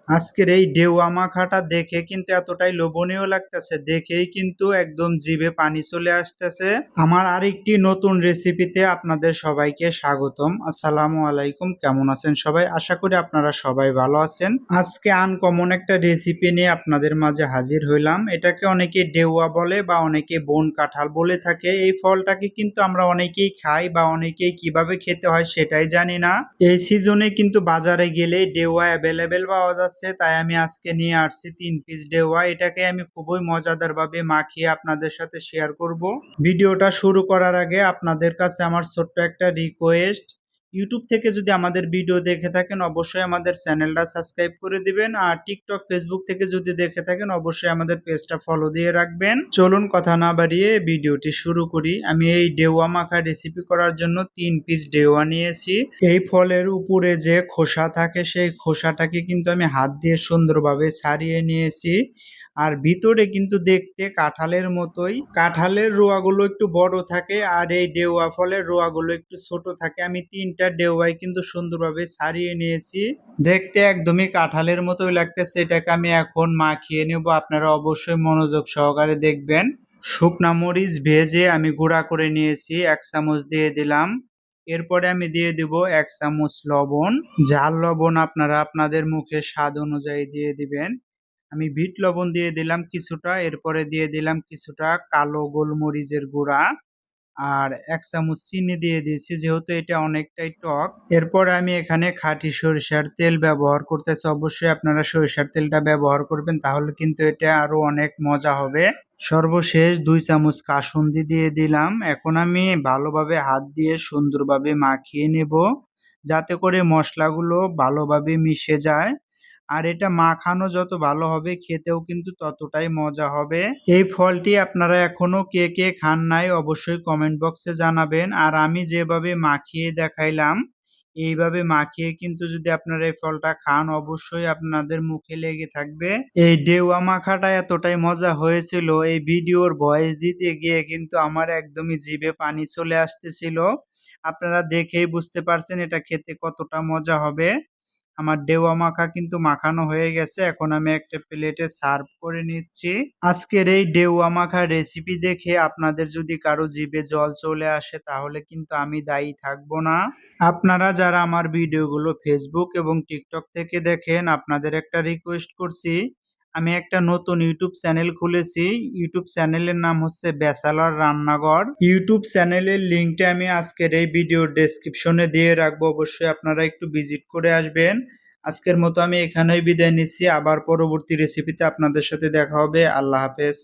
আজকের এই ঢেউয়া মাখাটা দেখে কিন্তু এতটাই লোভনীয় লাগতেছে, দেখেই কিন্তু একদম জিভে পানি চলে আসতেছে। আমার আরেকটি নতুন রেসিপিতে আপনাদের সবাইকে স্বাগতম। আসসালামু আলাইকুম, কেমন আছেন সবাই? আশা করি আপনারা সবাই ভালো আছেন। আজকে আনকমন একটা রেসিপি নিয়ে আপনাদের মাঝে হাজির হইলাম। এটাকে অনেকে ঢেউয়া বলে বা অনেকে বন কাঁঠাল বলে থাকে। এই ফলটাকে কিন্তু আমরা অনেকেই খাই বা অনেকেই কিভাবে খেতে হয় সেটাই জানি না। এই সিজনে কিন্তু বাজারে গেলে ঢেউয়া অ্যাভেলেবেল পাওয়া যাচ্ছে, তাই আমি আজকে নিয়ে আসছি 3 পিস ঢেউয়া। এটাকে আমি খুবই মজাদার ভাবে মাখিয়ে আপনাদের সাথে শেয়ার করব। ভিডিওটা শুরু করার আগে আপনাদের কাছে আমার ছোট্ট একটা রিকোয়েস্ট, ইউটিউব থেকে যদি আমাদের ভিডিও দেখে থাকেন অবশ্যই আমাদের চ্যানেলটা সাবস্ক্রাইব করে দিবেন, আর টিকটক ফেসবুক থেকে যদি দেখে থাকেন অবশ্যই আমাদের পেজটা ফলো দিয়ে রাখবেন। চলুন কথা না বাড়িয়ে ভিডিওটি শুরু করি। আমি এই ঢেউয়া মাখা রেসিপি করার জন্য 3 পিস ঢেউয়া নিয়েছি। এই ফলের উপরে যে খোসা থাকে সেই খোসাটাকে কিন্তু আমি হাত দিয়ে সুন্দরভাবে ছাড়িয়ে নিয়েছি। আর ভিতরে কিন্তু দেখতে কাঁঠালের মতোই, কাঁঠালের রোয়াগুলো একটু বড় থাকে আর এই ঢেউয়া ফলের রোয়াগুলো একটু ছোট থাকে। আমি 3টা ঢেউয়াই কিন্তু সুন্দরভাবে ছাড়িয়ে নিয়েছি। দেখতে একদমই কাঁঠালের মতোই লাগতেছে। এটাকে আমি এখন মাখিয়ে নেব, আপনারা অবশ্যই মনোযোগ সহকারে দেখবেন। শুকনা মরিচ ভেজে আমি গুঁড়া করে নিয়েছি, 1 চামচ দিয়ে দিলাম। এরপরে আমি দিয়ে দিব 1 চামচ লবণ। ঝাল লবণ আপনারা আপনাদের মুখের স্বাদ অনুযায়ী দিয়ে দিবেন। আমি বিট লবণ দিয়ে দিলাম কিছুটা, এরপরে দিয়ে দিলাম কিছুটা কালো গোলমরিচের গুঁড়া, আর 1 চামচ চিনি দিয়ে দিয়েছি যেহেতু এটা অনেকটাই টক। এরপরে আমি এখানে খাঁটি সরিষার তেল ব্যবহার করতেছি। অবশ্যই আপনারা সরিষার তেলটা ব্যবহার করবেন, তাহলে কিন্তু এটা আরো অনেক মজা হবে। সর্বশেষ 2 চামচ কাসুন্দি দিয়ে দিলাম। এখন আমি ভালোভাবে হাত দিয়ে সুন্দরভাবে মাখিয়ে নেব, যাতে করে মশলাগুলো ভালোভাবে মিশে যায়। আর এটা মাখানো যত ভালো হবে খেতেও কিন্তু ততটাই মজা হবে। এই ফলটি আপনারা এখনো কে কে খান নাই অবশ্যই কমেন্ট বক্সে জানাবেন। আর আমি যেভাবে মাখিয়ে দেখাইলাম এইভাবে মাখিয়ে কিন্তু যদি আপনারা এই ফলটা খান অবশ্যই আপনাদের মুখে লেগে থাকবে। এই ঢেউয়া মাখাটা এতটাই মজা হয়েছিল, এই ভিডিওর ভয়েস দিতে গিয়ে কিন্তু আমার একদমই জিভে পানি চলে আসতেছিল। আপনারা দেখেই বুঝতে পারছেন এটা খেতে কতটা মজা হবে। আমার ঢেউয়া মাখা কিন্তু মাখানো হয়ে গেছে, এখন আমি একটা প্লেটে সার্ভ করে নিচ্ছি। আজকের এই ঢেউয়া মাখা রেসিপি দেখে আপনাদের যদি কারো জিভে জল চলে আসে তাহলে কিন্তু আমি দায়ী থাকবো না। আপনারা যারা আমার ভিডিওগুলো ফেসবুক এবং টিকটক থেকে দেখেন আপনাদের একটা রিকোয়েস্ট করছি, আমি একটা নতুন ইউটিউব চ্যানেল খুলেছি। ইউটিউব চ্যানেলের নাম হচ্ছে ব্যাচেলর রান্নাঘর। ইউটিউব চ্যানেলের লিঙ্কটা আমি আজকের এই ভিডিওর ডেসক্রিপশনে দিয়ে রাখবো, অবশ্যই আপনারা একটু ভিজিট করে আসবেন। আজকের মতো আমি এখানেই বিদায় নিচ্ছি, আবার পরবর্তী রেসিপিতে আপনাদের সাথে দেখা হবে। আল্লাহ হাফেজ।